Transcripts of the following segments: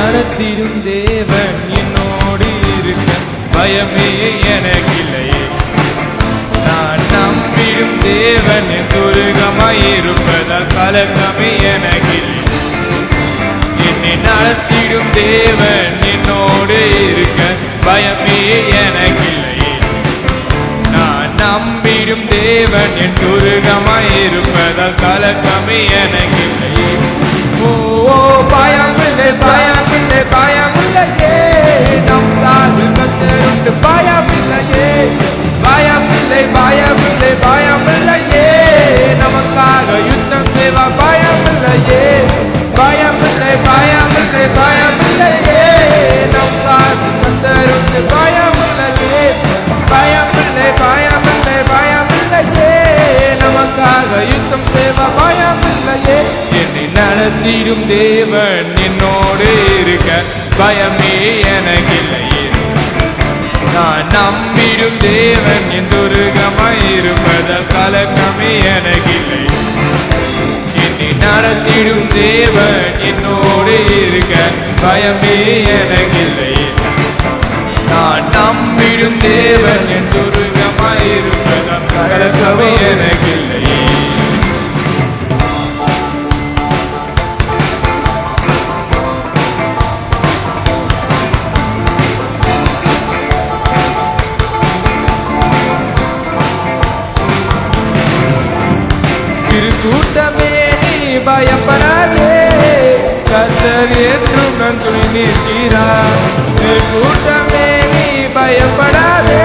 நடத்திடும் தேவன் என்னோடு இருக்க பயமே எனக்கில்லையே. நான் நம்பிடும் தேவன் என் துருகமாயிருப்பதால் கலக்கமே எனக்கில்லை. என்னை நடத்திடும் தேவன் என்னோடு இருக்க பயமே எனக்கில்லையே. நான் நம்பிடும் தேவன் என் துருகமாயிருப்பதால் கலக்கமே எனக்கில்லையே. ஓ பயமில்லை பயமில்லை பயமில்லையே, நம் சார்பில் கர்த்தருண்டு பயமில்லையே. பயமில்லை பயமில்லை பயமில்லையே, நமக்காக யுத்தம் செய்வார் பயமில்லையே. பயமில்லை பயமில்லை பயமில்லையே, நம் சார்பில் கர்த்தருண்டு பயமில்லையே. பயமில்லை பயமில்லை பயமில்லையே, நமக்காக யுத்தம் செய்வார் பயமில்லையே. என்னை நடத்திடும் தேவன் என்னோடு இருக்க பயமே எனக்கில்லையே. நான் நம்பிடும் தேவன் என் துருகமாயிருப்பதால் கலக்கமே எனக்கில்லை. என்னை நடத்திடும் தேவன் என்னோடு இருக்க பயமே எனக்கில்லையே. நான் நம்பிடும் தேவன் என் துருகமாயிருப்பதால் கலக்கமே எனக்கில்லையே. கூட்டமே நீ பயப்படாதே, கர்த்தர் என்றும் நம் துணை நிற்கிறார். கூட்டமே நீ பயப்படாதே,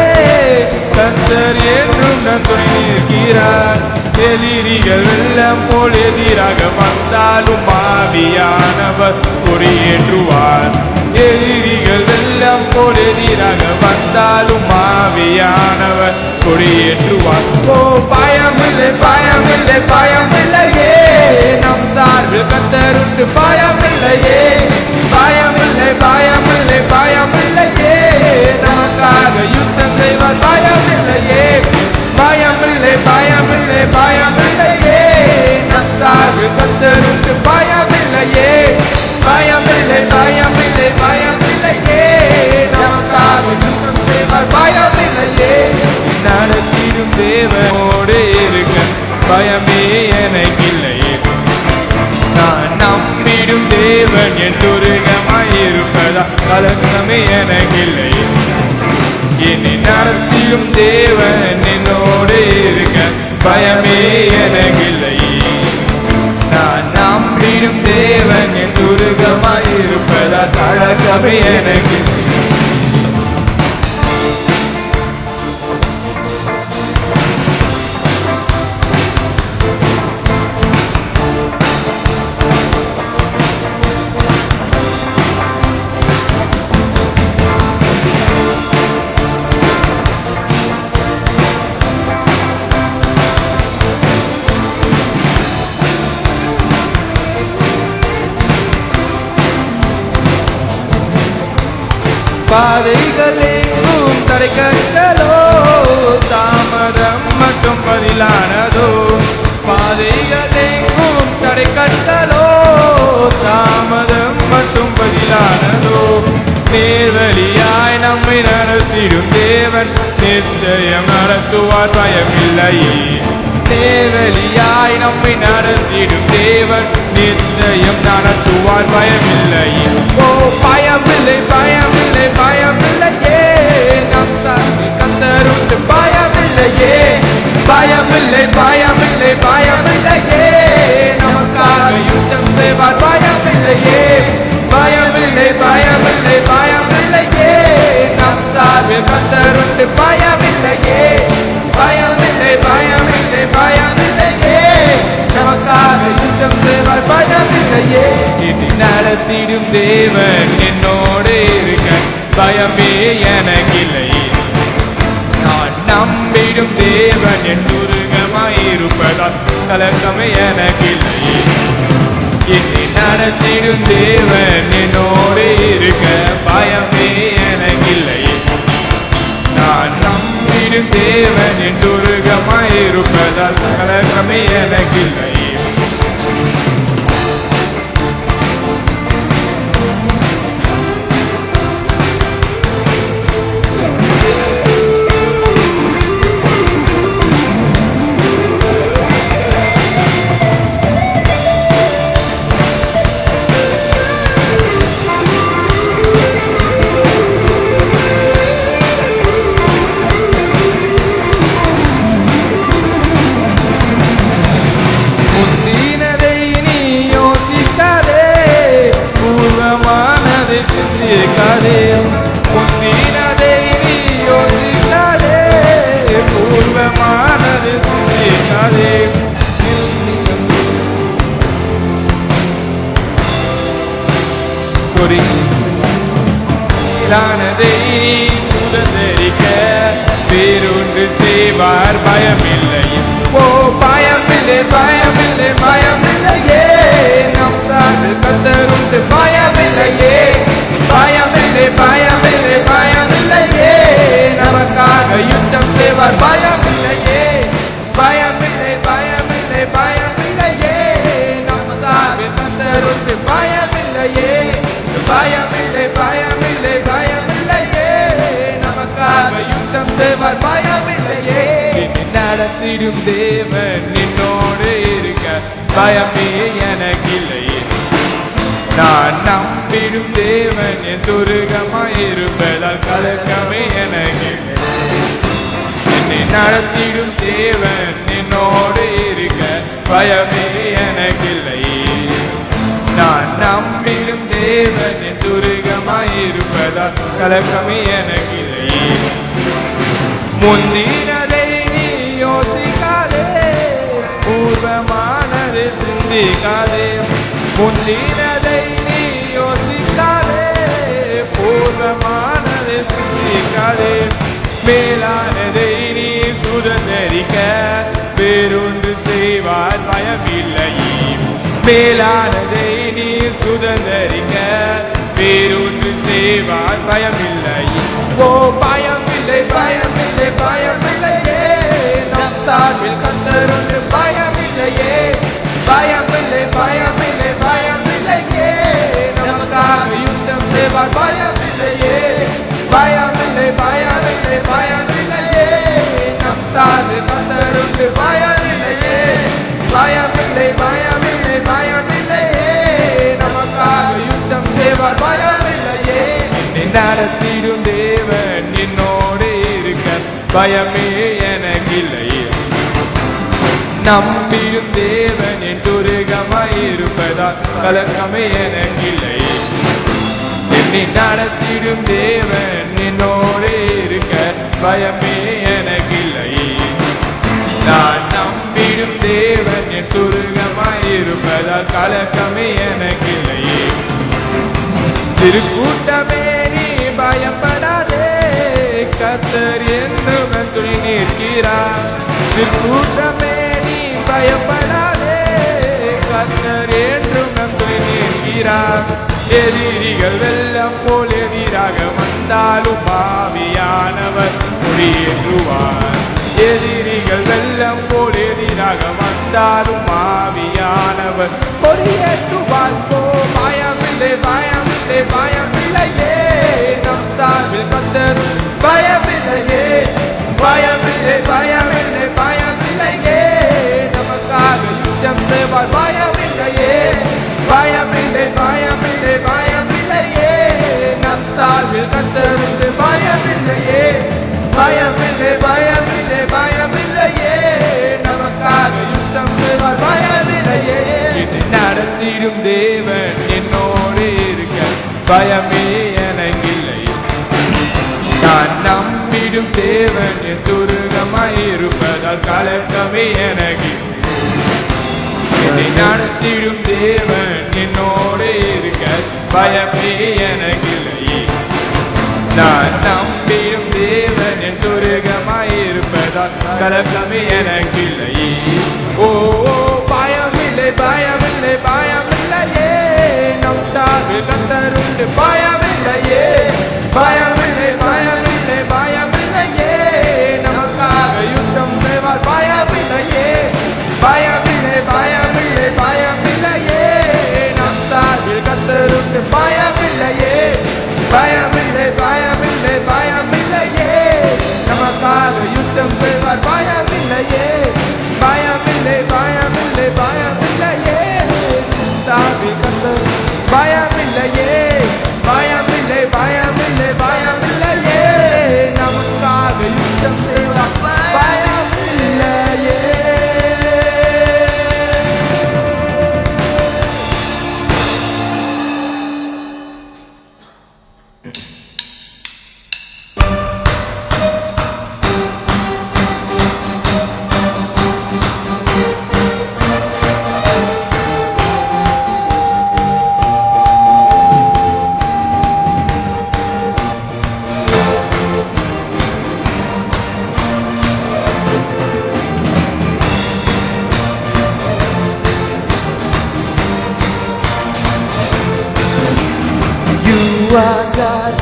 கர்த்தர் என்றும் நம் துணை நிற்கிறார். எதிரிகள் வெள்ளம் போல் எதிராக வந்தாலும் ஆவியானவர் கொடியேற்றுவார். எதிரிகள் வெள்ளம் போல் எதிராக வந்தாலும் ஆவியானவர் கொடியேற்றுவார். ஓ பயமில்லை பயமில்லை பயமில்லையே, நம் சார்பில் கர்த்தருண்டு பயமில்லையே. பயமில்லை பயமில்லை பயமில்லையே, நமக்காக யுத்தம் செய்வார் பயமில்லையே. பயமில்லை பயமில்லை பயமில்லையே, நம் சார்பில் கர்த்தருண்டு பயமில்லையே. பயமில்லை பயமில்லை பயமில்லையே, நமக்காக யுத்தம் செய்வார் பயமில்லையே. நடத்திடும் தேவனோடு இருக்க பயமே எனக்கில்லையே. நான் நம்பிடும் தேவன் என் துருகமாயிருப்பதா கலக்கமே எனக்கில்லையே. என்னை நடத்திடும் தேவன் என்னோடு இருக்க பயமே எனக்கில்லையே. நான் நம்பிடும் தேவன் என் துருகமாயிருப்பதா கலக்கமே எனக்கில்லை. பாதைகள் எங்கும் தடைக்கட்டலோ, தாமதம் மட்டும் பதிலானதோ. பாதைகள் எங்கும் தடைக்கட்டலோ, தாமதம் மட்டும் பதிலானதோ. நேர்வழியாய் நம்மை நடத்திடும் தேவன் நிச்சயம் நடத்துவார் பயமில்லையே. நேர்வழியாய் நம்மை நடத்திடும் தேவன் நிச்சயம் நடத்துவார் பயமில்லையே. ஓ பயமில்லை பயமில்லை பயமில்லையே, நம் சார்பில் கர்த்தருண்டு பயமில்லையே. பயமில்லை பயமில்லை பயமில்லையே, நமக்காக யுத்தம் செய்வார் பயமில்லையே. பயமில்லை பயமில்லை பயமில்லையே, நம் சார்பில் கர்த்தருண்டு பயமில்லையே. பயமில்லை பயமில்லை பயமில்லையே, நமக்காக யுத்தம் செய்வார் பயமில்லையே. என்னை நடத்திடும் தேவன் என்னோடு இருக்க பயமே எனக்கில்லையே. நான் நம்பிடும் தேவன் என் துருகமாயிருப்பதால் கலக்கமே எனக்கில்லையே. என்னை நடத்திடும் தேவன் என்னோடு இருக்க பயமே எனக்கில்லையே. நான் நம்பிடும் தேவன் என் துருகமாயிருப்பதால் கலக்கமே எனக்கில்லையே. சிந்திக்காதே முந்தினதை நீ யோசிக்காதே பூர்வமானது சிந்திக்காதே குறியானதை சுதந்திரிக்க வேறொன்று செய்வார் பயமில்லை ஓ பயமில்லை பயமில்லை பயமில்லையே நம் தாடு கத்தருண்டு பயமில்லையே பயமில்லை பயமில்லை பயமில்லையே நமக்காக யுத்தம் செய்வார் பயமில்லையே பயமில்லை பயமில்லை பயமில்லையே நம் தாடு கத்தருண்டு பயமில்லையே பயமில்லை பயமில்லை பயமில்லையே நமக்காக யுத்தம் செய்வார் பயமில்லையே நடத்திடும் தேவன் நின்னோடு இருக்க பயமே எனக்கில்லையே நான் நம்பிடும் தேவன் என் துருகமாயிருப்பதால் கலக்கமே எனக்கு என்னை நடத்திடும் தேவன் நின்னோடு இருக்க பயமே எனக்கில்லையே நான் நம்பிடும் தேவன் என் துருகமாயிருப்பதால் கலக்கமே எனக்கில்லையே முந்தினதை நீ யோசிக்காதே பூர்வமானதை சிந்திக்காதே முந்தினதை நீ யோசிக்காதே பூர்வமானதை சிந்திக்காதே மேலானதை நீ சுதந்திரிக்க வேறொன்று செய்வார் பயமில்லையே மேலானதை நீ சுதந்திரிக்க வேறொன்று செய்வார் பயமில்லையே ஓ பயமில்லை பயமில்லை பயமில்லையே நம் சார்பில் கத்தருண்டு பயமில்லையே பயமில்லை பயமில்லை பயமில்லையே நமக்காக யுத்தம் செய்வார் பயமில்லையே பயமில்லை பயமில்லை பயமில்லையே நம் சார்பில் கத்தருண்டு பயமில்லையே பயமில்லை பயமில்லை பயமில்லையே நமக்காக யுத்தம் செய்வார் பயமில்லையே நடத்திடும் தேவன் என்னோடு இருக்க பயமே எனக்கில்லையே நம்பிடும் தேவன் என் துருகமாயிருப்பதால் கலக்கமே எனக்கில்லையே என்னை நடத்திடும் தேவன் என்னோடு இருக்க பயமே எனக்கில்லையே நான் நம்பிடும் தேவன் என் துருகமாயிருப்பதால் கலக்கமே எனக்கில்லையே சிறு கூட்டமே நீ பயப்படாதே கத்தர் என்றும் துணை நிற்கிறார் சிறு கூட்டமே நீ பயப்படாதே கத்தர் என்றும் துணை நிற்கிறார் எதிரிகள் வெள்ளம் போல் எதிராக வந்தாலும் ஆவியானவர் குடியேற்றுவார் எதிரிகள் வெள்ளம் போல் எதிராக வந்தாலும் ஆவியானவர் குடியேற்றுவார் போ பயமில்லை பயமில்லை பயமில்லையே நம் சார்பில் கத்தர் பயமில்லையே பயமில்லை பயமில்லை பயமில்லையே நமக்காக யுத்தம் செய்வார் பயமில்லையே பயமில்லை பயமில்லை பயமில்லையே நம் சார்பில் கத்தருக்கு பயமில்லையே பயமில்லை பயமில்லை பயமில்லையே நமக்காக யுத்தம் செய்வார் பயமில்லையே நடத்திடும் தேவன் என்னோடு இருக்க பயமே எனக்கில்லை நான் நம்பிடும் தேவன் என் துருகமாயிருப்பதால் கலக்கமே எனக்கு என்னை நடத்திடும் தேவன் என்னோடு இருக்க பயமே எனக்கில்லையே நான் நம்பிடும் தேவன் என் துருகமாயிருப்பதால் கலக்கமே எனக்கில்லையே ஓ பயமில்லை பயமில்லை பயமில்லையே நம் சார்பில் கத்தருண்டு பயமில்லையே பயமில்லை பயமில்லை பயமில்லையே நமக்காக யுத்தம் செய்வார் பயமில்லையே பயமில்லை பயமில்லை பயமில்லையே நம் சார்பில் கத்தருண்டு பயமில்லையே பயமில்லை பயமில்லை பயமில்லையே நமக்காக யுத்தம் செய்வார் பயமில்லையே பயமில்லை பயமில்லை பயமில்லையே சார்பில் கத்தர் பயமில்லையே பயமில்லை பயமில்லை பயம் are God.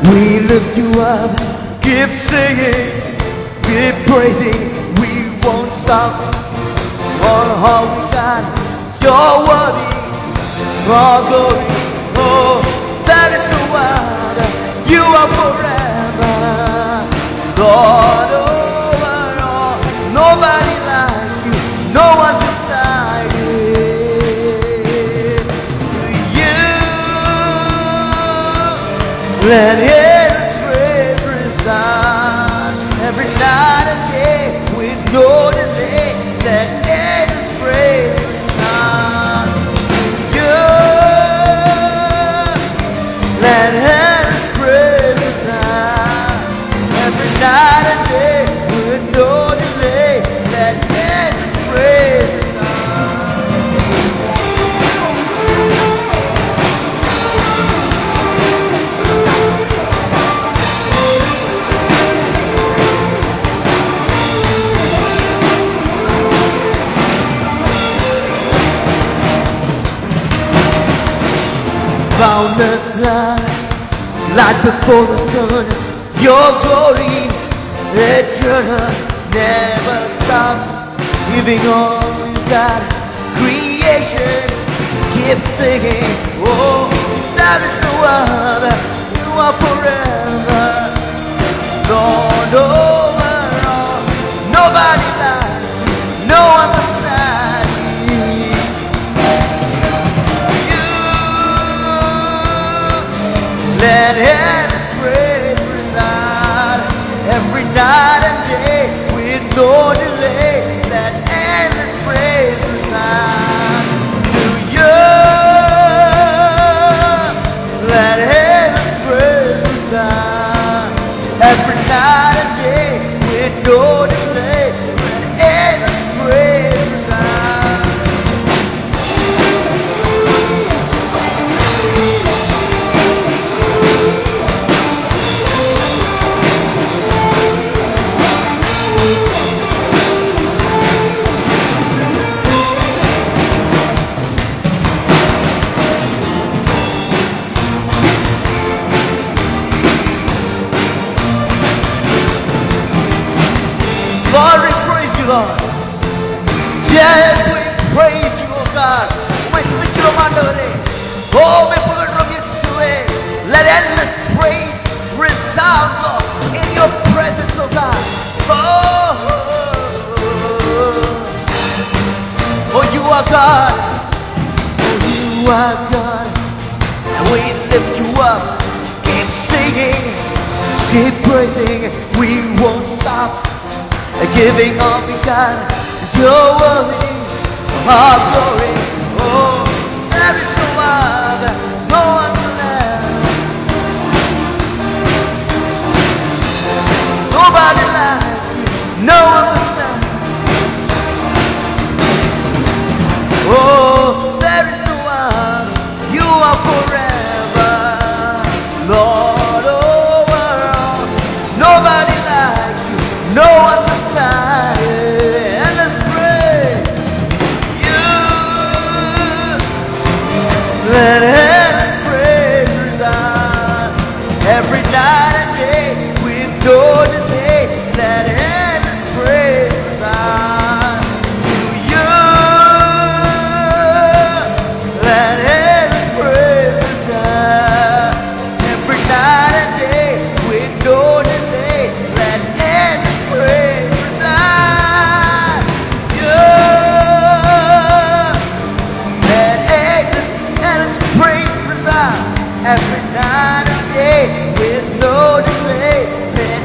We lift you up. Keep singing, keep praising. We won't stop. All we got, you're worthy. All glory. Oh, that is the one. You are forever. Lord, over all. Nobody like you. No one beside you. Let His praise resound every night and day with no delay. Let His praise resound to you. Let His praise resound every night and day with no delay. Let His praise boundless light before the sun. Your glory eternal, never stops. Giving all you got, creation keeps singing. Oh, that is no other. You are forever, Lord over all. Nobody like you, no one beside you. Let His praise resound every night and day with no delay. Let His praise resound to you. Let His praise resound every night and day with no delay. Let His praise resound. Lord, we praise you, Lord. Yes, we praise you, oh God. We thank you, Mandore. Oh, we put from Yeshua. Let endless praise resound, Lord, in your presence, oh God. Oh, you are God. Oh, you are God. And we lift you up. Keep singing, keep praising. We won't stop. Giving all we got is your worthy, our glory. Oh, there is no other, no one left. Nobody like you, no one beside. Oh, there is no one, you are forever, Lord over all. Nobody like you, no one beside. And let's pray. You let His praise resound every night and day with no delay. Let His praise resound to you. Let His praise resound every night and day with no delay. Let His praise resound. You let His praise resound every night and day with no delay. Let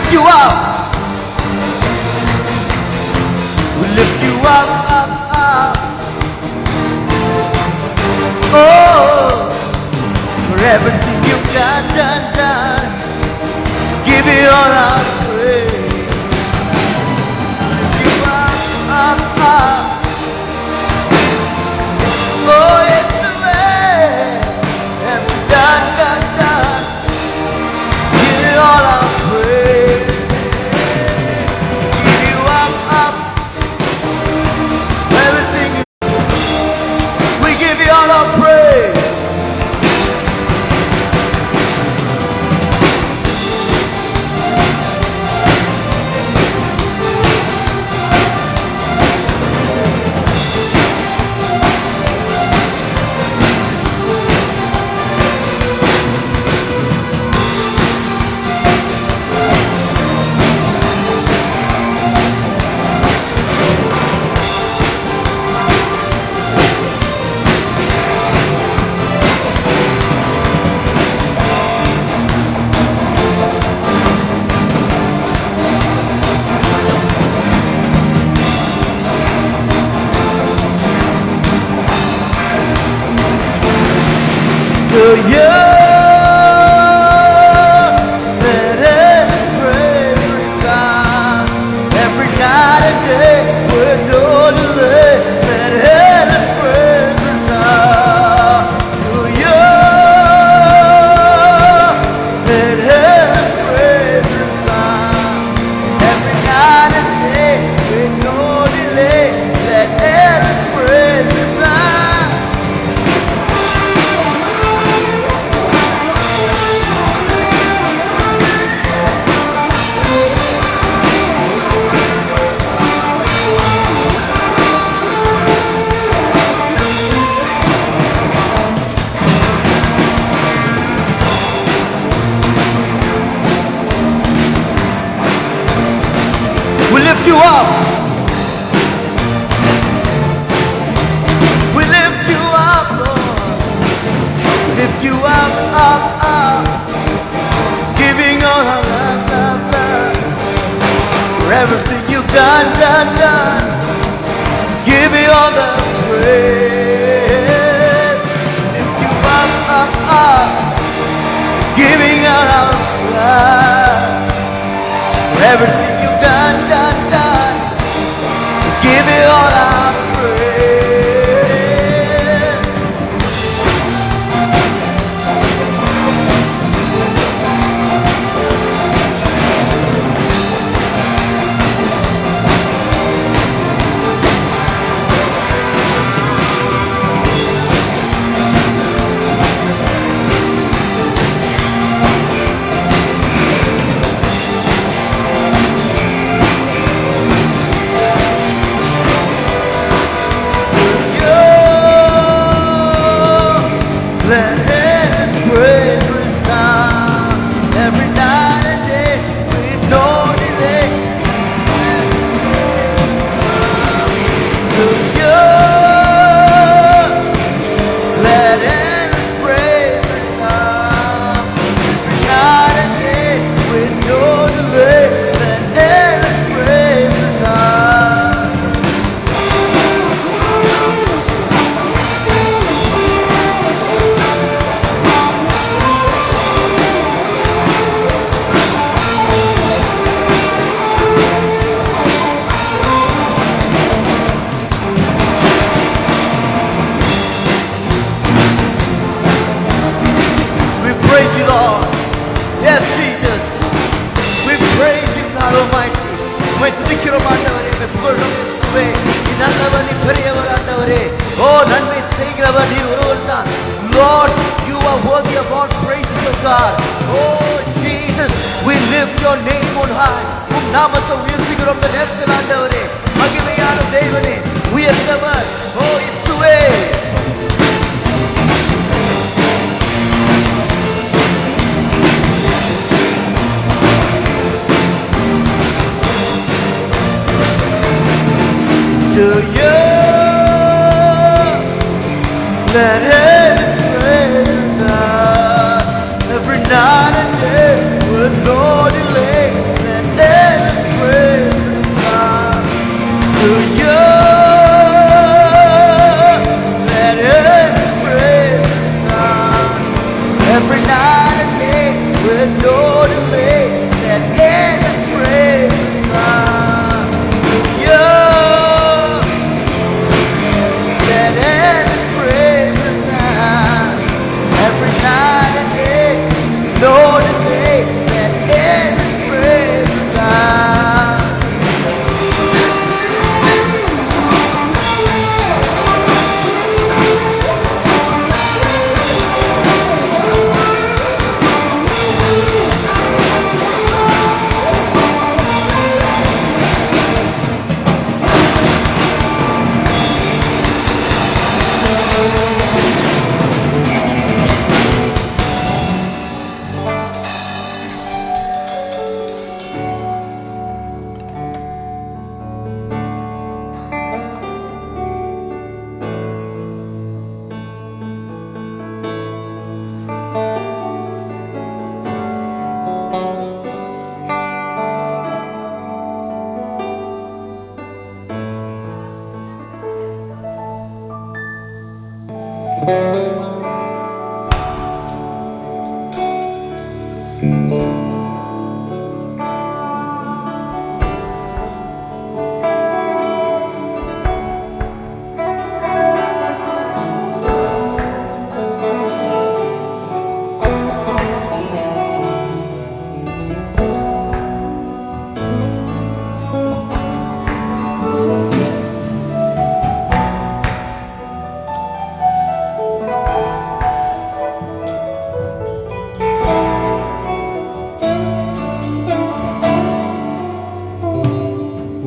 lift you up. We lift you up, up, up. Oh, for everything you've done, done, done. Give you all our praise. Lift you up, up, up. Oh, it's a way. Every done, done, done. Give you all our praise. Give you up, up. Everything we give you all our praise. To you, let every praise resound. Every night and day, with no delay, let every praise resound. To you, let every praise resound. Every night and day, with no delay, let every praise resound. We lift you up. We lift you up, Lord. Lift you up, up, up. Giving all our love, love, love. For everything you've done, done, done. Give you all the praise. Lift you up, up, up. Giving all our love. For everything you've done, done, done. Give you all our praise. Let His praise resound every night and day with no delay. To you, let His praise resound every night and day with no delay. Let His praise resound. We praise you, Lord. Yes, Jesus. We praise you, God Almighty. உம்மை துதிக்கிறோம் ஆண்டவரே, உம்மை புகழ்கிறோம் இயேசுவே. நீ நல்லவர், நீ பெரியவர் ஆண்டவரே. ஓ நன்மை செய்கிறவர் நீர் ஒருவர்தான். Lord, you are worthy of all praises, O God. Oh Jesus, we lift your name on high. உம் நாமத்தை உயர்த்துகிறோம் இந்த நேரத்தில் ஆண்டவரே. மகிமையான தேவனே, உயர்ந்தவர். ஓ இயேசுவே. To you, let His praise resound every night and day with no delay. Let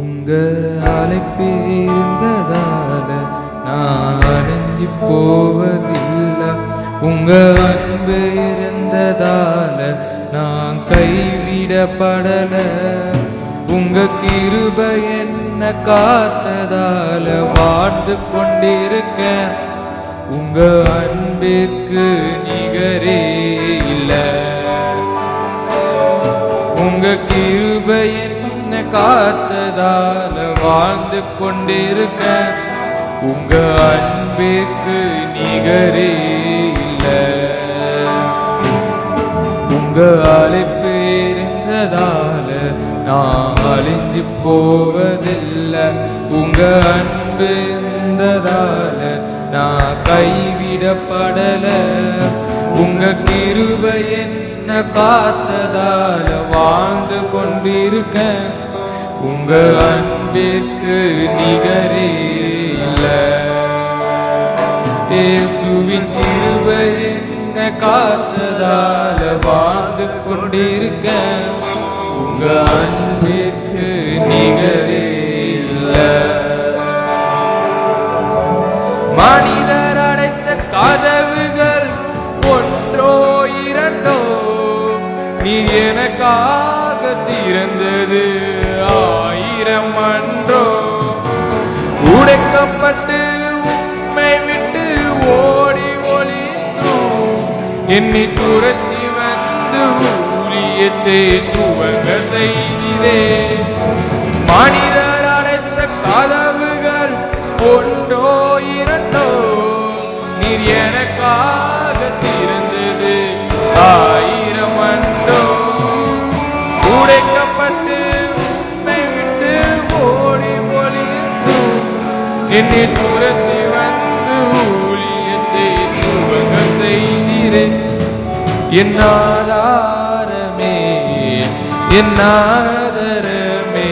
உங்க அழைப்பு இருந்ததால நான் அடைஞ்சு போவதில்லை. உங்க அன்பு இருந்ததால நான் கைவிடப்படல. உங்க கிருபை என்ன காத்ததால வாழ்ந்து கொண்டிருக்கேன். உங்க அன்பிற்கு நிகரே இல்லை. உங்க கிருபை என்ன காத்ததால வாழ்ந்து கொண்டிருக்கேன். உங்க அன்பிற்கு நிகரே இல்லை. உங்க அழைப்பு இருந்ததால நான் அழிஞ்சு போவதில்லை. உங்க அன்பு இருந்ததால நான் கைவிடப்படல. உங்க கிருபை என்ன காத்ததால வாழ்ந்து கொண்டிருக்கேன். உங்க அன்பிற்கு நிகரே இல்லை. இயேசுவின் கிருபை என்ன காத்ததால வாழ்ந்து கொண்டிருக்கேன். உங்க அன்பிற்கு நிகரே இல்லை. மனிதர் அடைத்த கதவுகள் ஒன்றோ இரண்டோ நீ எனக்காக திறந்தது 1000 அன்றோ. உடைக்கப்பட்டு உம்மை விட்டு ஓடி ஒளிந்தோம். என்னை துரத்தி வந்து ஊழியத்தை துவங்க செய்தே. மனிதர் அடைத்த கதவுகள் ஒன்றோ இரண்டோ நீர் எனக்காக திறந்தது 1000 அன்றோ. உடைக்கப்பட்டு உம்மை விட்டு ஓடி ஒளிந்தோம். என்னை துரத்தி வந்து ஊழியத்தை துவங்க செய்தீரே. என் ஆதாரமே என் ஆதரமே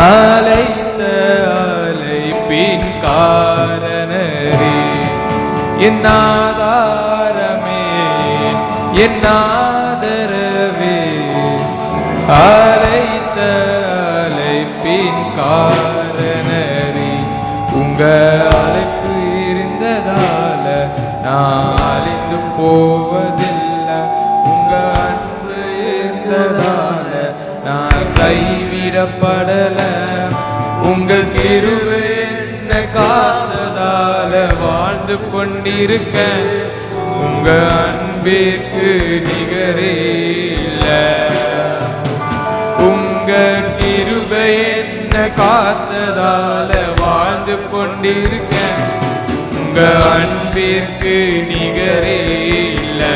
அலைத்த அலைப்பின் காரணரே. என் ஆதாரமே என் ஆதரவே அலைத்த அலைப்பின் காரணரே. உங்க அழைப்பு இருந்ததால நான் அழிந்து போவதில்லை. உங்க அன்பு இருந்ததால நான் கைவிடப்படல. உங்கள் கிருபை என்ன காத்ததால வாழ்ந்து கொண்டிருக்கேன். உங்க அன்பிற்கு நிகரே இல்லை. உங்க கிருபை என்ன காத்ததால வாழ்ந்து கொண்டிருக்கேன். உங்க அன்பிற்கு நிகரே இல்லை.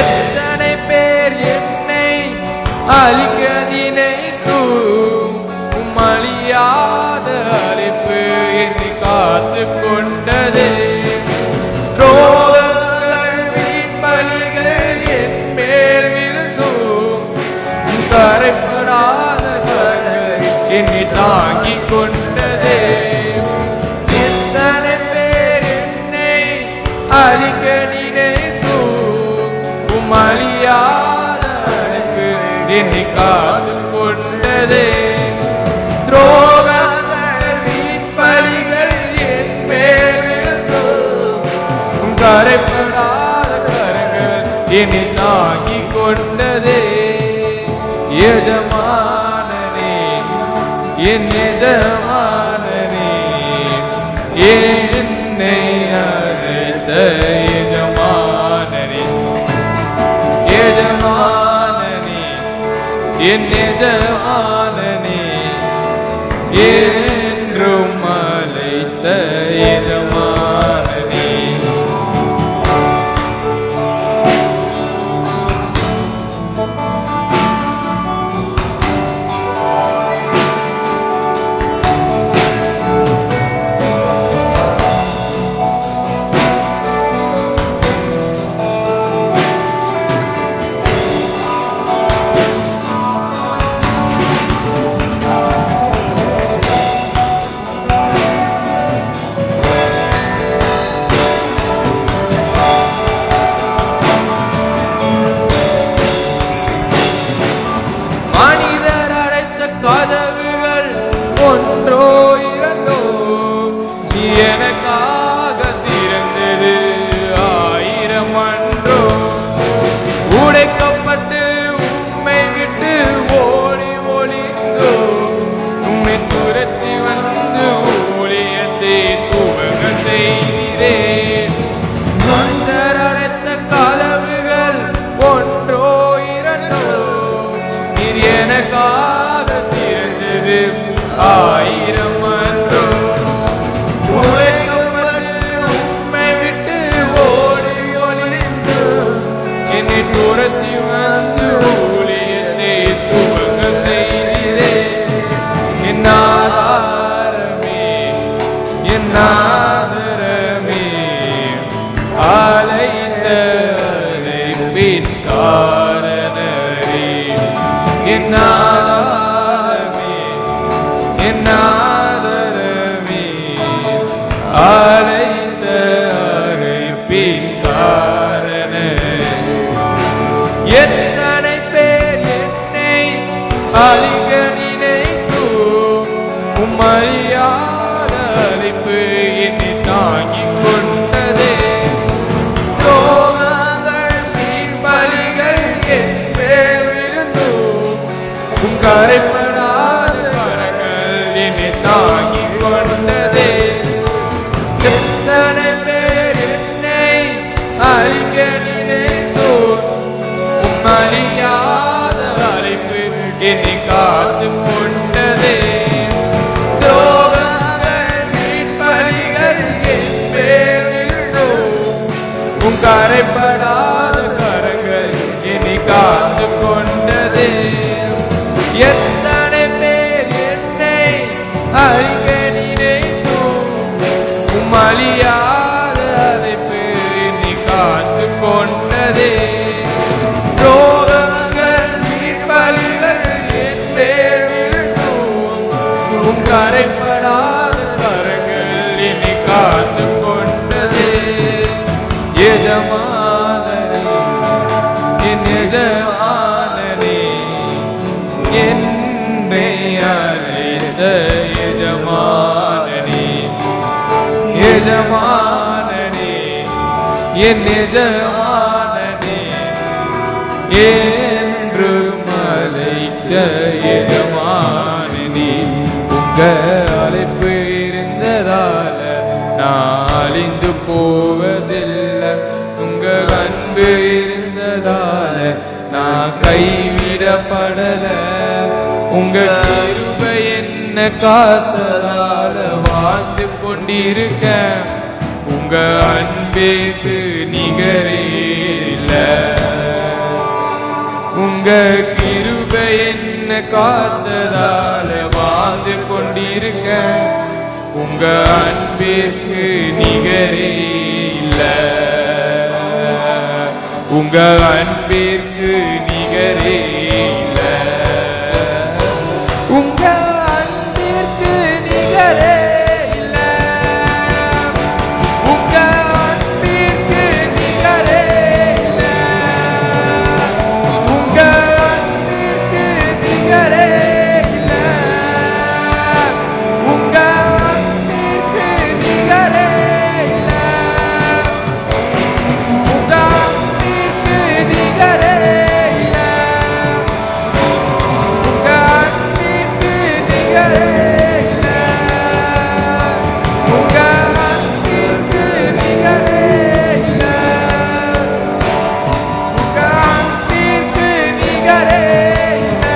எத்தனை பேர் என்னை அழிக்க நினைத்தும் அழியாத அழைப்பு என்னை காத்து கொண்டதே. ரோகங்கள் வீண்பலிகள் என் மேல் விழுந்தும் கரைப்படாத கரங்கள் என்னை தாங்கிக் கொண்டதே. எத்தனை பேர் என்னை அழிக்க நினைத்தும் அழியாத அழைப்பு என்னை காத்து கொண்டதே. துரோகங்கள் வீண்பலிகள் என் மேல் விழுந்தும் கரைப்படாத கரங்கள் என்னை தாங்கிக் கொண்டதே. எஜமானனே என் எஜமானனே என்னை அழைத்த எஜமானனே. எஜமானனே என் எஜமானனே என்றும் அழைத்த எஜமானனே. துரத்தி வந்து ஊழியத்தை துவங்க செய்தீரே. என் ஆதாரமே, என் ஆதரமே, அழைத்த அழைப்பின் காரணரே. என் ஆதாரமே, என் ஆதரமே, அழைத்த அழைப்பின் காரணரே. எத்தனை பேர் என்னை அழிக்க நினைத்தோம், உம்மையாத அழைப்பு என்னை தாங்கிக் கொண்டதே. துரோகங்கள் வீண் பலிகள் என் மேல் விழுந்தோம், உம் கரைப்படாத கரங்கள் என்னை தாங்கிக் கொண்டதே. எத்தனை பேர் என்னை அழிக்க நினைத்தோம், உம் அழியாத அழைப்பு என்னை காத்து கொண்டதே. துரோகங்கள் வீண் பலிகள் என் மேல் விழுந்தோம், உம் கரைப்படாத கரங்கள் என்னை காத்து கொண்டதே. எத்தனை பேர் என்னை அழிக்க நினைத்தோம், உம் அழியாத அழைப்பு என்னை காத்து கொண்டதே. துரோகங்கள் வீண் பலிகள் என் மேல் விழுந்தோம், உம் கரைப்படாத கரங்கள் என்னை காத்து கொண்டதே. எஜமானனே, என் எஜமானனே, என்னை அழைத்த எஜமானனே. எஜமானனே, என் எஜமானனே, என்று மலைக்க எஜமானனே. உங்க அழைப்பு இருந்ததால நான் அழிந்து போவதில்லை, உங்க அன்பு இருந்ததால நான் கைவிடப்படல. உங்க கிருபை என்ன காத்ததால வாழ்ந்து கொண்டிருக்க. உங்க அன்பேக்கு நிகரே இல்ல. உங்க கிருபை என்ன காத்ததால வாழ்ந்து கொண்டிருக்க. உங்க அன்பிற்கு நிகரே இல்ல. உங்க அன்பிற்கு நிகரே இல்ல. உங்க அன்பிற்கு நிகரே இல்ல. உங்க அன்பிற்கு நிகரே இல்ல. உங்க அன்பிற்கு நிகரே இல்ல. உங்க அன்பிற்கு நிகரே இல்ல. உங்க அன்பிற்கு நிகரே இல்ல. உங்க அன்பிற்கு நிகரே இல்ல. உங்க அன்பிற்கு நிகரே இல்ல. உங்க அன்பிற்கு நிகரே இல்ல.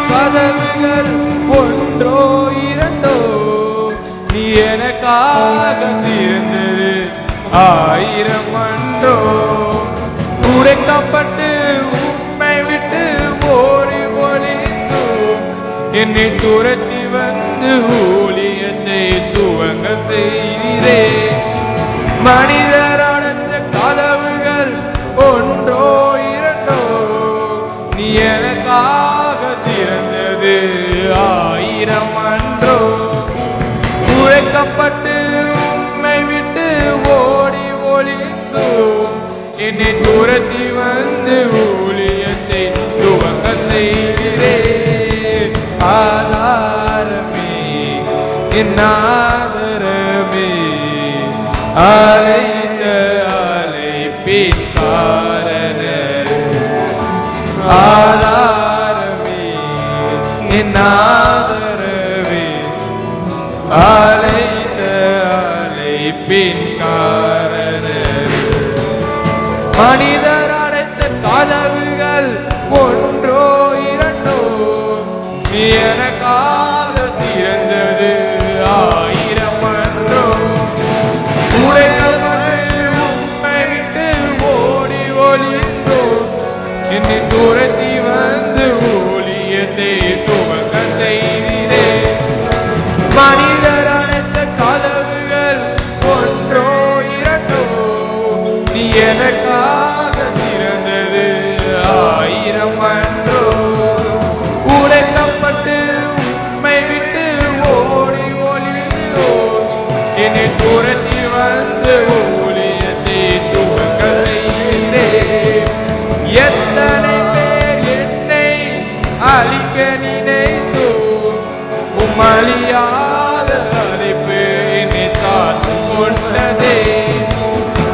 கதவுகள் ஒன்றோ இரண்டோ நீ எனக்காக திறந்தது ஆயிரம் அன்றோ. உடைக்கப்பட்டு உம்மை விட்டு ஓடி ஒளிந்தோம், என்னை துரத்தி வந்து ஊழியத்தை துவங்க செய்தீரே. மனிதர் அடைந்த கதவுகள் ஒன்றோ இரண்டோ நீ எனக்காக திறந்தது ஆயிரம் அன்றோ. உழைக்கப்பட்டு உம்மை விட்டு ஓடி என்னை துரத்தி வந்து ஊழியத்தை துவங்க செய்கிறே. ஆதாரமே என் ஆதரமே, அழைத்த அழைப்பின் காரணரே. ஆதாரமே என் ஆதரவே, அழைத்த அழைப்பின் காரணரே. மனிதர் அடைத்த கதவுகள் ஒன்றோ இரண்டோ, நீ எனக்காக திறந்தது ஆயிரம் அன்றோ. உடையவர்கள் உம்மை விட்டு ஓடி ஒளிந்தோ, என்னை துரத்தி வந்து ஊழியத்தை துவங்க செய்தீரே. மனிதர் அடைத்த கதவுகள் ஒன்றோ இரண்டோ, நீ எனக்காக திறந்தது ஆயிரம் அன்றோ. உடைக்கப்பட்டு உம்மை விட்டு ஓடி ஒளிந்தோ, என்னை துரத்தி வந்து ஊழியத்தை துவங்க செய்தீரே. எத்தனை பேர் என்னை அழிக்க நினைத்தோ, அழியாத அழைப்பு என்னை காத்து கொண்டதே.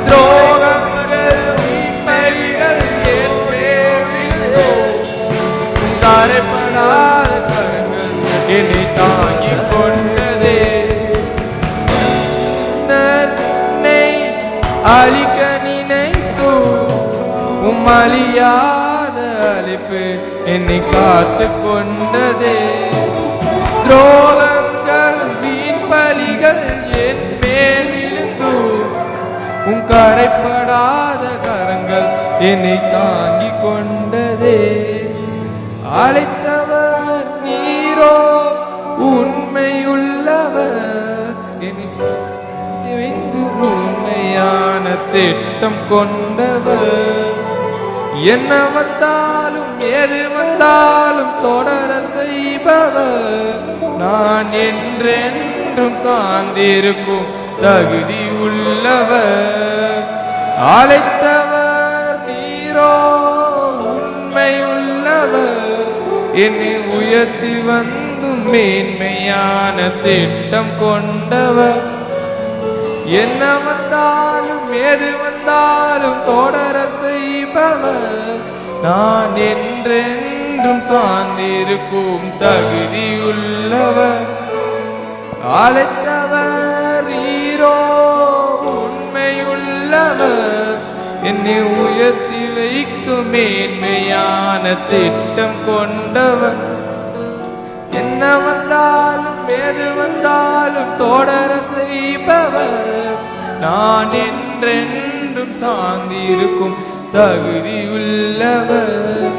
துரோகங்கள் உண்மைகள் என் பேரிலோ, தரைப்படாத கரங்கள் என்னை தாங்கிக் கொண்டதே. என்னை அழிக்க நினைத்தோ, அழியாத அழைப்பு என்னை காத்து கொண்டதே. துரோகங்கள் வீண் பலிகள் என் மேல் விழுந்தோ, கரைப்படாத கரங்கள் என்னை தாங்கிக் கொண்டதே. அழைத்தவர் நீரோ உண்மையுள்ளவர், என்னை உண்மையான திட்டம் கொண்டவர். என்ன வந்தாலும் எது வந்தாலும் தொடர செய்பவர், நான் என்றென்றும் சார்ந்திருக்கும் தகுதி உள்ளவர். அழைத்தவர் நீரோ உண்மையுள்ளவர், என்னை உயர்த்தி வந்தும் மேன்மையான திட்டம் கொண்டவர். என்ன வந்தாலும் எது வந்தாலும் தொடர செய்பவர், நான் என்றென்றும் சார்ந்திருக்கும் தகுதி உள்ளவர். அழைத்தவர் நீரோ உண்மையுள்ளவர், என்னை உயர்த்தி வைக்கும் மேன்மையான திட்டம் கொண்டவர். என்ன வந்தாலும் எது வந்தாலும் தொடர செய்பவர், நான் என்றென்றும் சார்ந்திருக்கும் தகுதி உள்ளவர்.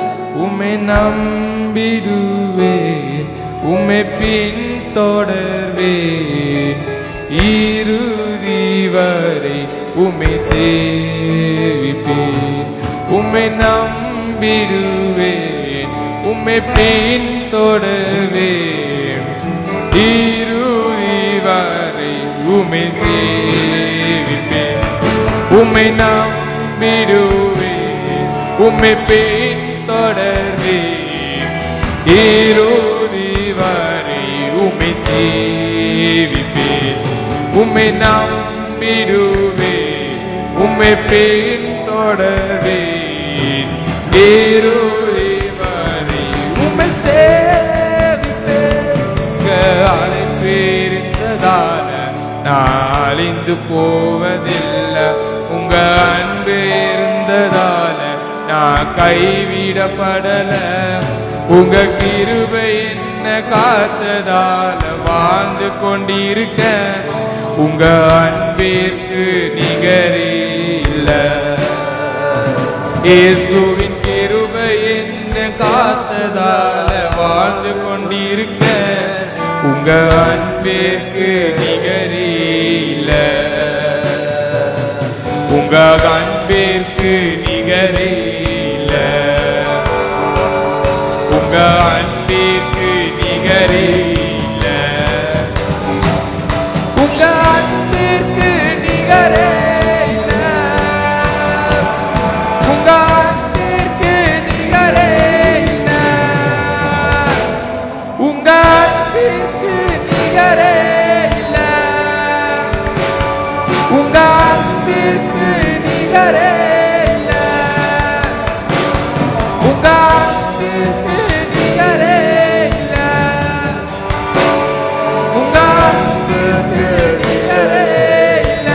உம்மை நம்பிடுவேன், உம்மை பின்தொடர்வேன், இறுதி வரை உம்மை சேவிப்பேன். உம்மை நம்பிடுவேன், உம்மை பின்தொடர்வேன், இறுதி வரை உம்மை சேவிப்பேன். உம்மை நம்பிடுவேன், உம்மை பின்தொடர்வேன், இறுதி வரை உம்மை சேவிப்பேன். உம்மை நம்பிடுவேன், உம்மை பின்தொடர்வேன், இறுதி வரை உம்மை சேவிப்பேன். அழைப்பிருந்ததால நான் அழிந்து போவதில்லை, உங்க அன்பு இருந்ததால நான் கைவிடப்படல. உங்க கிருபை என்ன காத்ததால வாழ்ந்து கொண்டிருக்க. உங்க அன்பிற்கு நிகரே இல்ல. இயேசுவின் கிருபை என்ன காத்ததால வாழ்ந்து கொண்டிருக்க. உங்க அன்பிற்கு நிகரே இல்ல. உங்க அன்பிற்கு நிகரே இல்ல. உங்க அன்பிற்கு நிகரே இல்ல. உங்க அன்பிற்கு நிகரே இல்ல. உங்க அன்பிற்கு நிகரே இல்ல. உங்க அன்பிற்கு நிகரே இல்ல. உங்க அன்பிற்கு நிகரே இல்ல.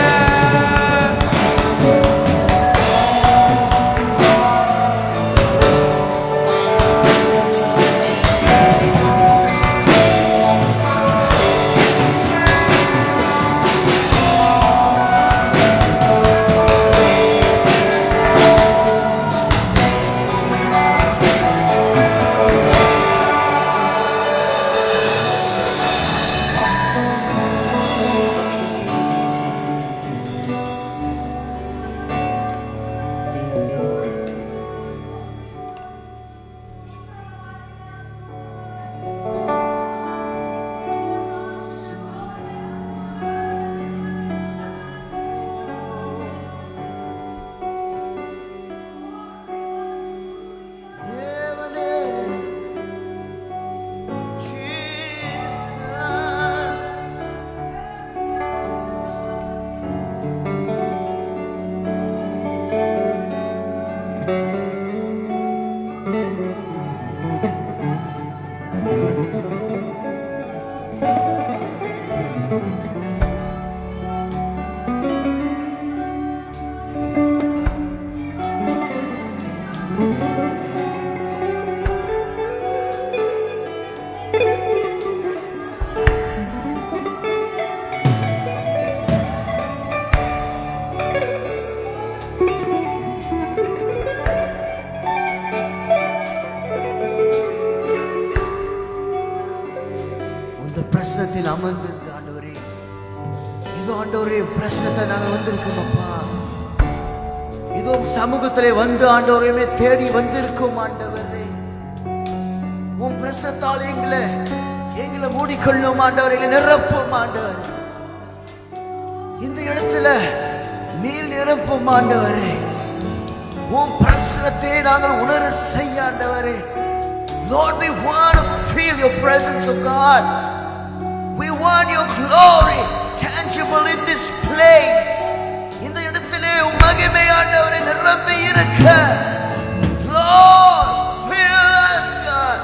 பிரசனத்தில் அமர்ந்திருந்த ஆண்டவரே, இதோ ஆண்டவரே பிரசனத்தை நாங்கள் வந்திருக்கோம் அப்பா. இதோ சமூகத்திலே வந்து ஆண்டவரையுமே தேடி வந்திருக்கோம் ஆண்டவரே. உன் பிரசனத்தால் எங்களை மூடிக்கொள்ளும் ஆண்டவரை, நிரப்பும் ஆண்டவர். இந்த இடத்துல நீர் நிரப்பும் ஆண்டவரே. உன் பிரசனத்தை நாங்கள் உணர செய்ய ஆண்டவரே. Lord, we want to feel your presence, oh God. We want your glory tangible in this place. இந்த இடத்திலே உம் மகிமை ஆண்டவரே நிரம்பி இருக்க. Lord, fill us, God.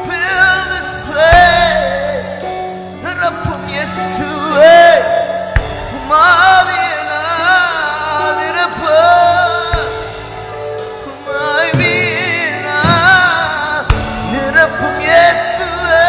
Fill this place. நிரப்பும் இயேசுவே. உம் ஆவியினால் நிரப்பும். உம் ஆவியினால் நிரப்பும் இயேசுவே.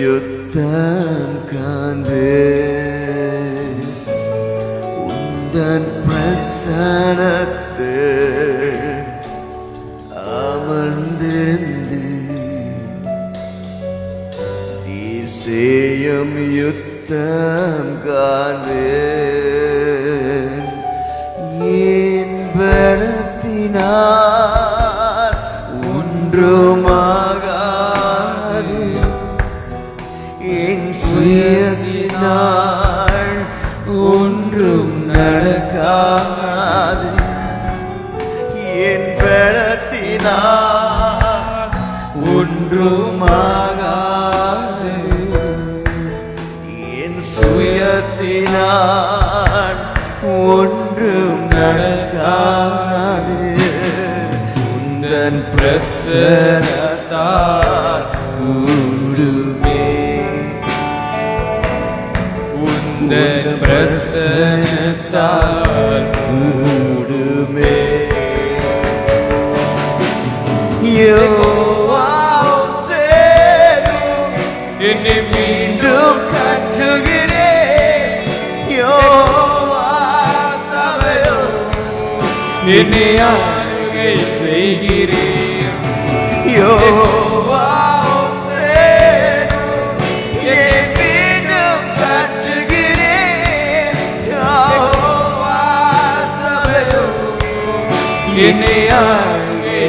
யுத்தம் காண்பே உந்தன் பிரசனத்து அமர்ந்திருந்து நீர் செய்யும் யுத்தம் காண்பே என் பலத்தினால் ஒன்றுமாகாது என் சுயத்தினால் ஒன்றும் நடக்காது என் பலத்தினால் ஒன்றுமாகாது என் சுயத்தினால் ஒன்றும் நடக்காது உந்தன் பிரசனத்தால் கூடுமே உந்தன் பிரசனத்தால் கூடுமே என்னை மீண்டும் கற்றுகிறேன் என்னை ஆளுகை செய்கிறேன் என்னை மீண்டும் கற்றுகிறேன் என்னை ஆளுகை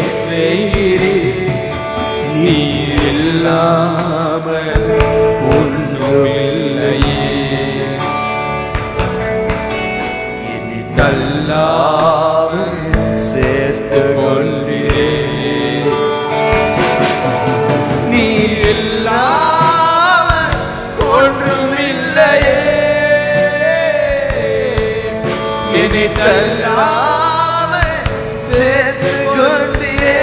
என்னை தள்ளாமல் சேர்த்து கொண்டீரே.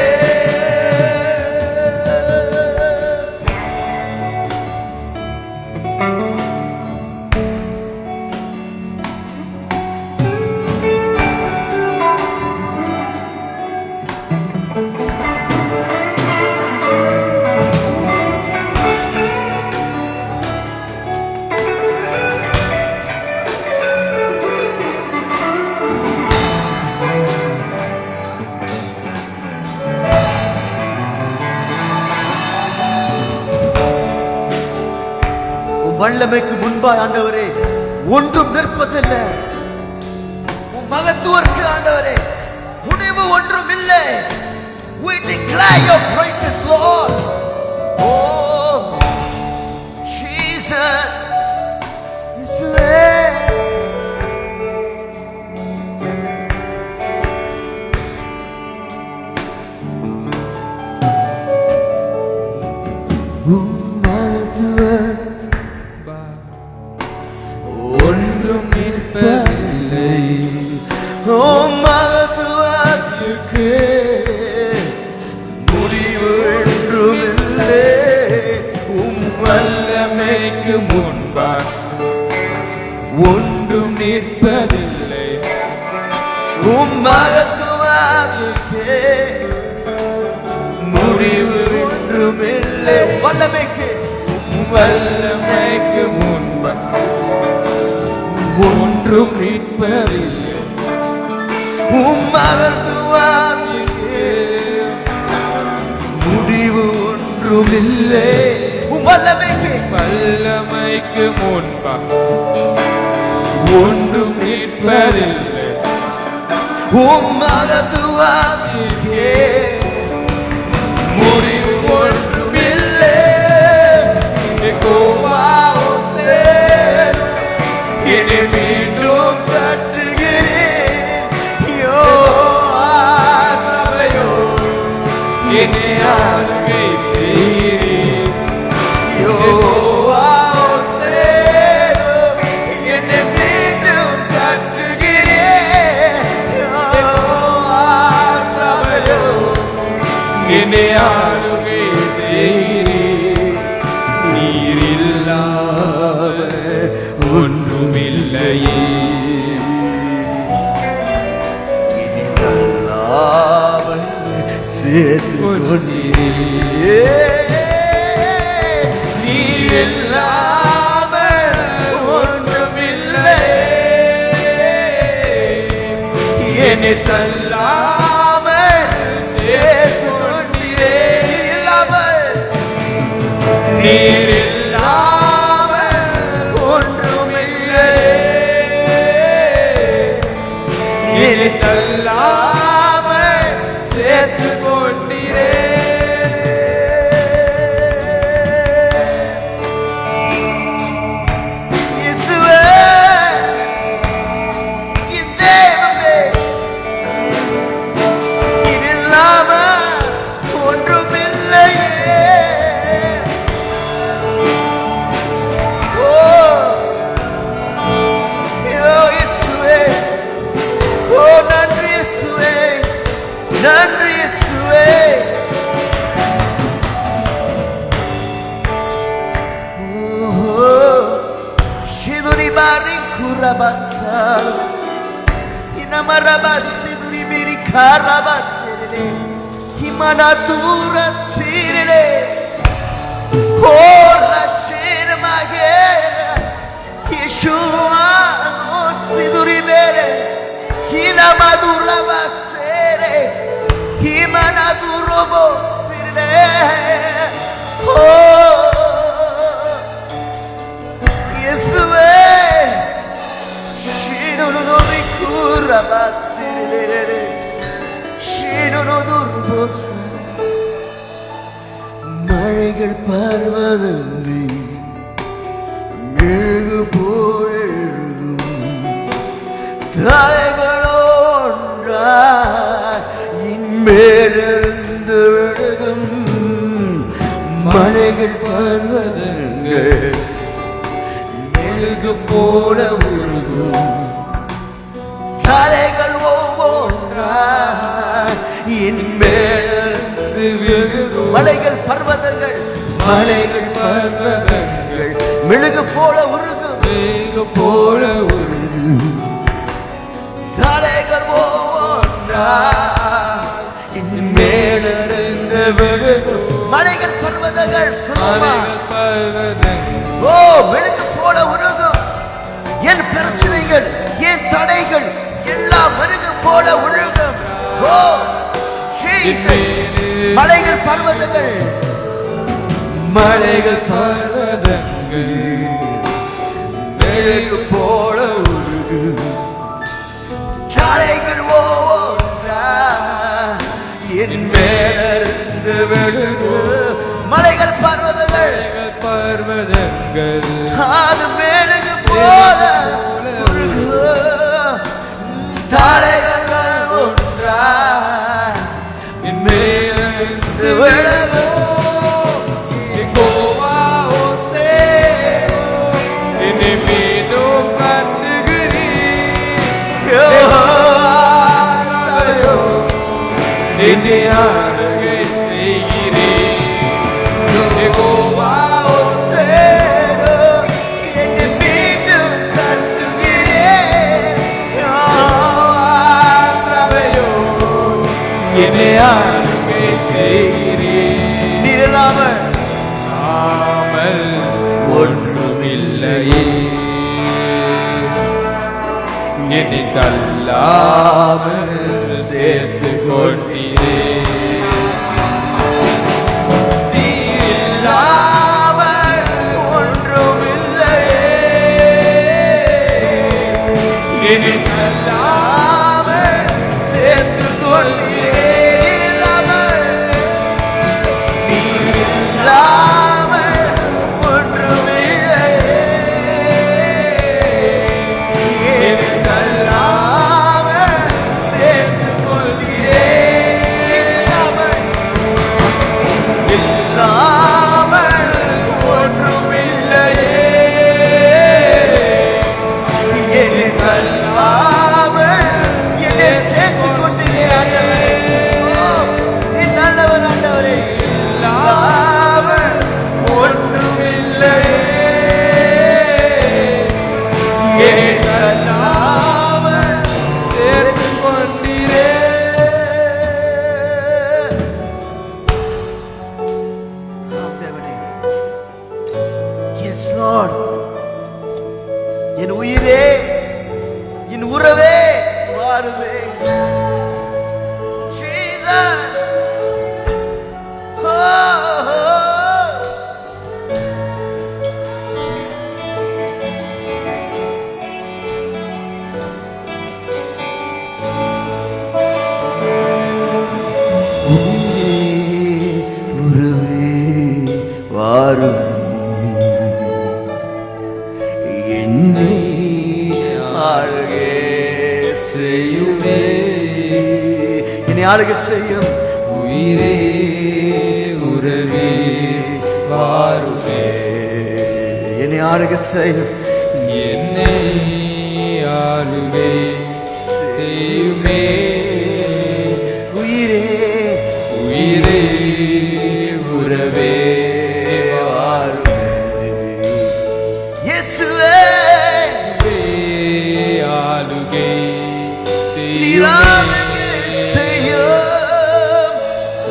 வல்லமைக்கு முன்பாய் ஆண்டவரே ஒன்றும் நிற்பதில்ல. உன் மகத்துவருக்கு ஆண்டவரே முடிவு ஒன்றும் இல்லை. We declare your greatness, Lord. Oh, Jesus is Lord. ஒன்றும் நிற்பதில்லை. மகத்துவத்துக்கு முடிவு ஒன்றுமில்லை. வல்லமைக்கு முன்பாக ஒன்றும் நிற்பதில்லை. மகத்துவத்துக்கு முடிவு ஒன்றுமில்லை. வல்லமைக்கு முன்பாக ஒன்றும் நிற்பதில்லை. மகத்துவத்துக்கு முடிவு ஒன்றுமில்லை. வல்லமைக்கு முன்பாக ஒன்றும் நிற்பதில்லை. மகத்துவத்துக்கு முடிவு ஒன்றுமில்லை. என்னை மீண்டும் கட்டுகிறேன். சபையோ என்னை ஆளுகை செய்கிறேன். என்னை மீண்டும் கட்டுகிறேன். சபையோ என்னை ஆளுகை செய்கிறேன். நீர் இல்லாமல் ஒன்றுமில்லையே. சேர்த்து கொண்டீரே. நீர் இல்லாமல் ஒன்றுமில்லை. என்னை தள்ளாமல் சேர்த்து கொண்டீரே. நீர் இல்லாமல் ஒன்றுமில்லை. என்னை தள்ளாமல் சேர்த்து கொண்டீரே. இயேசுவே, என் தேவனே, நீர் இல்லாமல் ஒன்றுமில்லையே. இயேசுவே, நன்றி இயேசுவே, நன்றி இயேசுவே. Shiduri barikura basal, inamarabasi duri birikara basirele, himanatura sirele, ora shirmage, Yeshua osiduri bere, hinamadura basere, himanaduro bosirele. Yesue, shino no ricura basirele, shino no durbos. மழைகள் பார்வதன்றி மிகு போழும் தாய்களோன்றாய் இன்மேலிருந்து விழுகும் மழைகள் பார்வதங்கள் மெழுகு போல உருகும் சேர்ந்து விழுகும் மலைகள் பர்வதங்கள் மலைகள் பர்வதங்கள் மெழுகு போல உருகும் மேகு போல உருகு தடைகள் ஒவ்வொன்றா மேலிருந்து விழுகும் மலைகள் பர்வதங்கள் மலைகள் பர்வதங்கள் ஓ மெழுகு போல உருகும் என் பிரச்சனைகள் என் தடைகள் எல்லாம் மெழுகு போல உருகும் ஓ மலைகள் பர்வதங்கள் மலைகள் பர்வதங்கள் மெழுகு போல உருகு சாலைகள் ஓன்றா என் மேலிருந்து விழுகு மலைகள் பர்வதங்கள் பர்வதங்கள் அது மெழுகு போல உருகு தாளைகள் ஒன்றா என் மேலிருந்து விழுகு யெகோவா ஒத்தே என்னை மீண்டும் கட்டுகிறீர் என்னை ஆளுகை செய்கிறீர் யெகோவா ஒத்தே என்னை மீண்டும் கட்டுகிறேன் சபையோ என்னை ஆளுகை செய்கிறீர் நீரலாமல் ஆமல் ஒன்றுமில்லையே என்னை தள்ளாமல் சேர்த்து கொண்டீரே நீரலாமல் ஒன்றுமில்லையே என்னை தள்ளாமல் சேர்த்து கொண்டீரே நீரலாமல் ஒன்றுமில்லையே என்னை தள்ளாமல் சேர்த்து கொண்டீரே இல்லாமல் ஒன்றுமில்லையே என்னை தள்ளாமல் என்னை சேர்த்து கொண்டீரே ஆண்டவரே என் நல்லவர் ஆண்டவரே இல்லாமல் ஒன்றுமில்லையே என்னை தள்ளாமல் சேர்த்து கொண்டீரே ஆண்டவரே எஸ் லார்ட் என் உயிரே என் உறவே வாருவே ஜீசஸ் உறவே வாரும் என்னை ஆளுகை செய்யுமே என்னை ஆளுகை செய்யும் உயிரே உறவே வாருமே என்னை ஆளுகை செய்யும் என்னை ஆளுகை செய்யுமே உயிரே உயிரே உறவே வாருமே இயேசுவே ஆளுகை நீர் ஆளுகை செய்யும்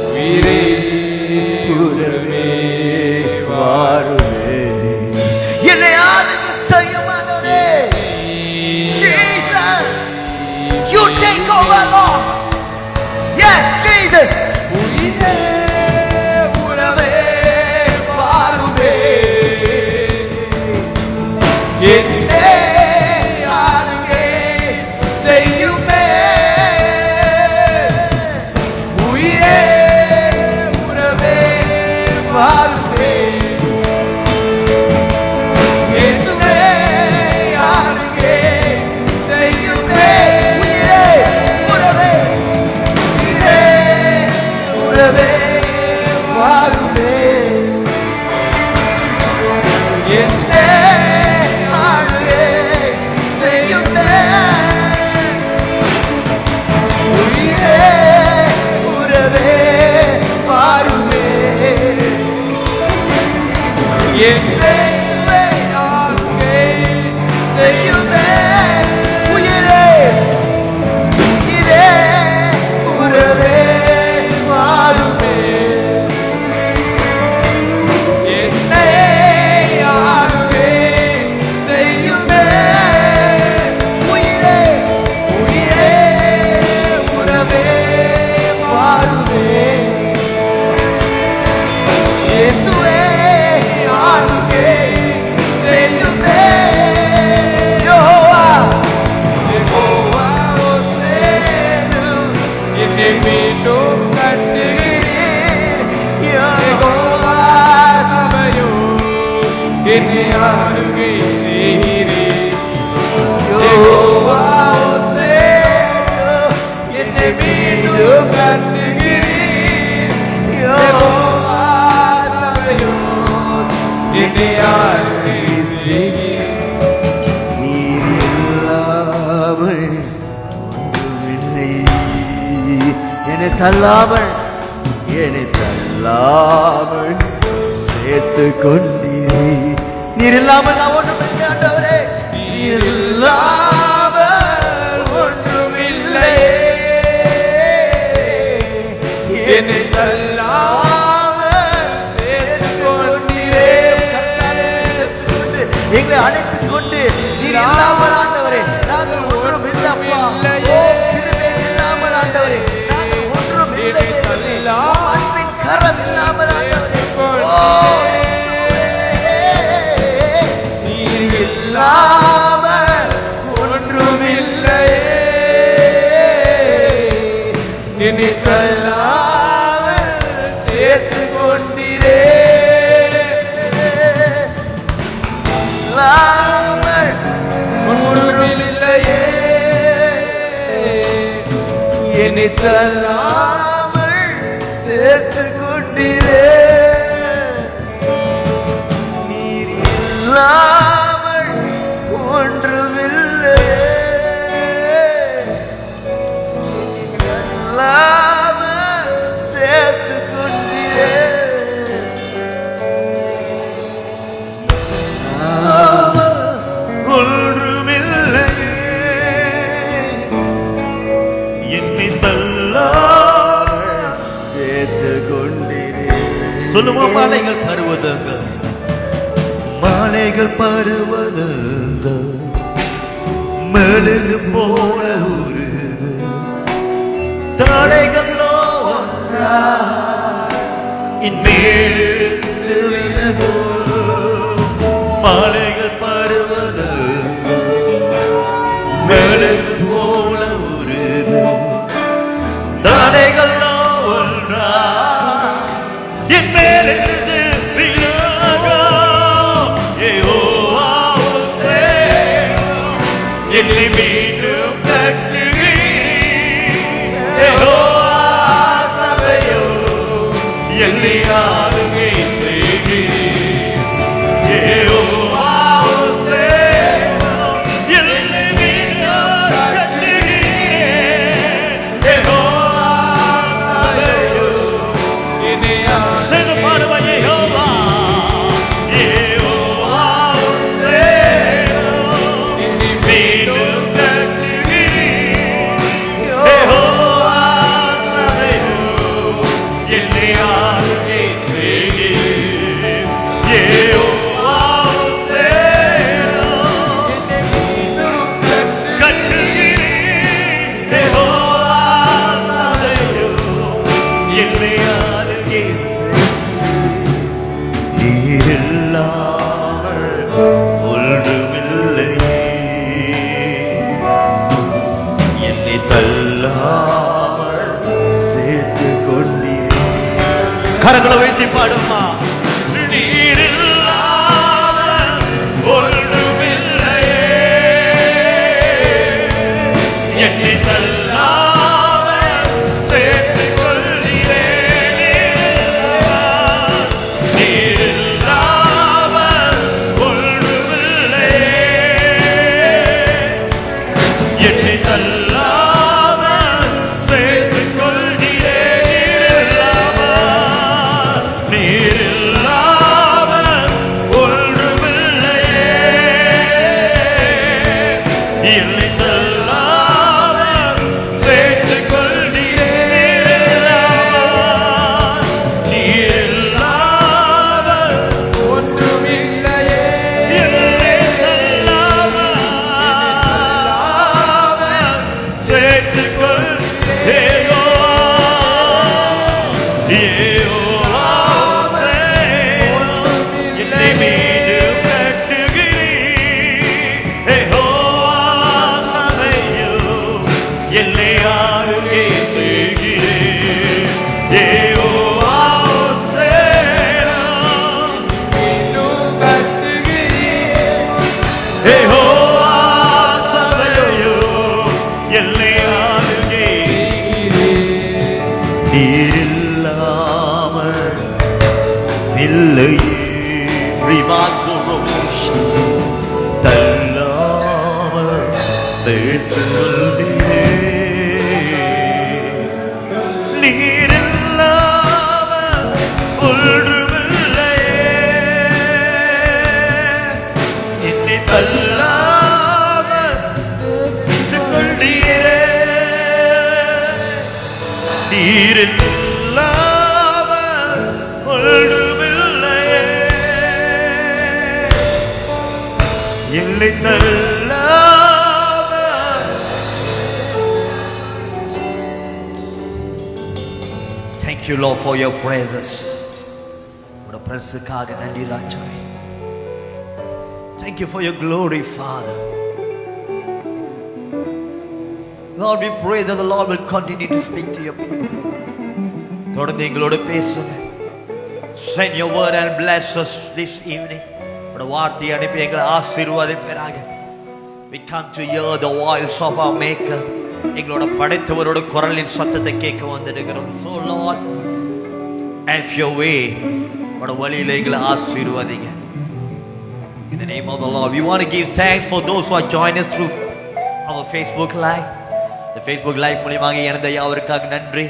உயிரே உறவே வாருமே என்னை ஆளுகை செய்யும் ஆண்டவரே Jesus you take over Lord yes Jesus உயிரே உறவே வாருமே என்னை ஆளுகை செய்யுமே உயிரே உறவே வாருமே இயேசுவே ஆளுகை செய்யுமே உயிரே உறவே உயிரே உறவே வாருமே என்னை ஆளுகை செய்யுமே உயிரே உறவே என்னை ஆளுகை செய்யுமே. உயிரே உயிரே உறவே வாழுமே. என்னை ஆளுகை செய்யுமே. உயிரே உயிரே உறவே வாழுமே. இயேசுவே ஆளுகை செய்யுமே. யெகோவா யெகோவா ஓசேனு என்னை மீண்டும் கட்டுகிறீர். யெகோவா சபையோ என்னை ஆளுகை செய்கிறீர். யெகோவா ஓசேனு என்னை மீண்டும் கட்டுகிறீர். யெகோவா சபையோ என்னை ஆளுகை செய்கிறீர். நீர் இல்லாமல் ஒன்றுமில்லை. என்னை தள்ளாமல் சேர்த்து கொண்டீரே. நீர் இல்லாமல் நான் ஒன்றுமில்லை ஆண்டவரே. நீர் இல்லாமல் ஒன்றுமில்லையே. என்னை தள்ளாமல் சேர்த்துக் கொண்டீரே. எங்களை அழைத்துக் கொண்டு நீர் இல்லாமல் ஆண்டவரே நாங்கள் ஒன்றும் இல்லப்பா. இல்லையே. கிருபை இல்லாமல் ஆண்டவரே நாங்கள் ஒன்றும் இல்லை. அன்பின் கரம் இல்லாமல் ஆண்டவரே ஓ, நீர் இல்லாமல் ஒன்றுமில்லையே. என்னை தள்ளாமல் சேர்த்துக் கொண்டீரே. இல்லாமல் ஒன்றுமில்லையே. என்னை தள்ளாமல் சேர்த்து கொண்டீரே. நீர் இல்லாமல் ஒன்றுமில்லை. தள்ளாமல் சேர்த்து கொண்டீரே. ஒன்றுமில்லையே. என்னை தள்ளாமல் சேர்த்து கொண்டீரே. சொல்லுவோம் மாலைகள் பருவதங்கள் மாலைகள் பருவதங்கள் மெழுகு போல உருகு தடைகளோ ஒன்றா என் மேலிருந்து விலகோ. மாலைகள் பருவதங்கள் மெழுகு போல உருகு தடைகளோ ஒன்றா என் மேலிருந்து விலகோ. யெகோவா ஓசேனு என்னை மீண்டும் கட்டுகிறீர். யெகோவா சபையோ என்னை ஆளுகை செய்கிறீர். யெகோவா ஓசேனு என்னை மீண்டும் கட்டுகிறீர். யெகோவா சபையோ என்னை செய்து பாடுவா. யெகோவா யெகோவா ஓசேனு என்னை மீண்டும் கட்டுகிறீர். யெகோவா சபையோ என்னை ஆளுகை செய்கிறீர். யெகோவா ஓசேனு மீண்டும் கட்டுகிறீர். யெகோவா சபையோ என்னை ஆளுகை நீர் இல்லாமல் ஒன்றுமில்லையே. என்னை தள்ளாமல் சேர்த்து கொண்டீரே. கரங்களை வைத்து பாடுமா. நீர் இல்லாமல் ஒன்றுமில்லையே. என்னை தள்ளாமல் சேர்த்து கொண்டீரே. நீர் இல்லாமல் ஒன்றுமில்லையே. என்னை தள்ளாமல் சேர்த்து கொண்டீரே. நீர் இல்லாமல் யெகோவா என்னை மீண்டும் கட்டுகிறீர். யெகோவா சபையும் என்னை ஆளுகை செய்கிறீர். யெகோவா மீண்டும் கட்டுகிறீர். யெகோவா சபையும் என்னை ஆளுகை நீரில்லாமல் இல்லையே. ரிவாக்குரோஷி தள்ளாமல் சேர்த்துள்ளே. நீரில்லாமல் ஒன்றுமில்லையே. என்னை தள்ளாமல் சேர்த்துக்கொண்டீரே. நீரில்லாமல் ஒன்றுமில்லையே. என்னை தள்ளாமல். Thank you, Lord, for your presence. உடைய பிரசன்னுக்காக நன்றி ராஜாவே. Thank you for your glory, Father. Lord, we pray that the Lord will continue to speak to your people. தொடர்ந்து எங்களோடு பேசுங்க. Send your word and bless us this evening. உடைய வார்த்தையை அனுப்பி எங்களை ஆசீர்வதிப்பீராக. We come to hear the voice of our maker. எங்களோட படைத்தவரோட குரலின் சத்தத்தை கேட்க வந்திருக்கிறோம். So Lord, have your way. உடைய வழியில எங்களை ஆசீர்வதிங்க. In the name of the Lord, we want to give thanks for those who are joining us through our Facebook Live. The Facebook Live மூலமாக இணைந்த யாவருக்காக நன்றி.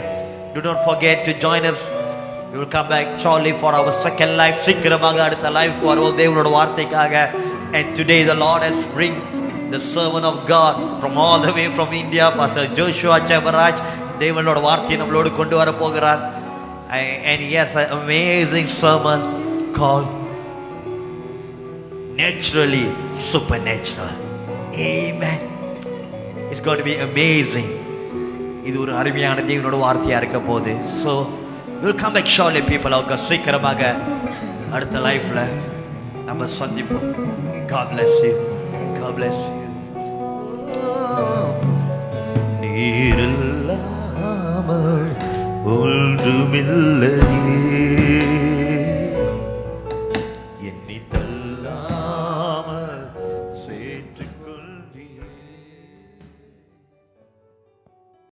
Do not forget to join us. We will come back shortly for our second live. சீக்கிரமாக அடுத்த live வருவோம் தேவனோட வார்த்தைக்காக. And today the Lord has bring the servant of God from all the way from India, Pastor Joshua Chabaraj. தேவனோட வார்த்தையை நம்மளோடு கொண்டு வர போகிறார். And he has an amazing sermon called Naturally Supernatural. Amen. It's going to be amazing. இது ஒரு அருமையான தேவனோட வார்த்தையா இருக்க போகுது. So we'll come back shortly people. அவங்க சீக்கிரமாக அடுத்த லைஃப்ல நம்ம சந்திப்போம். God bless you. God bless you. நீரில்லாமல் ஒன்றுமில்லையே.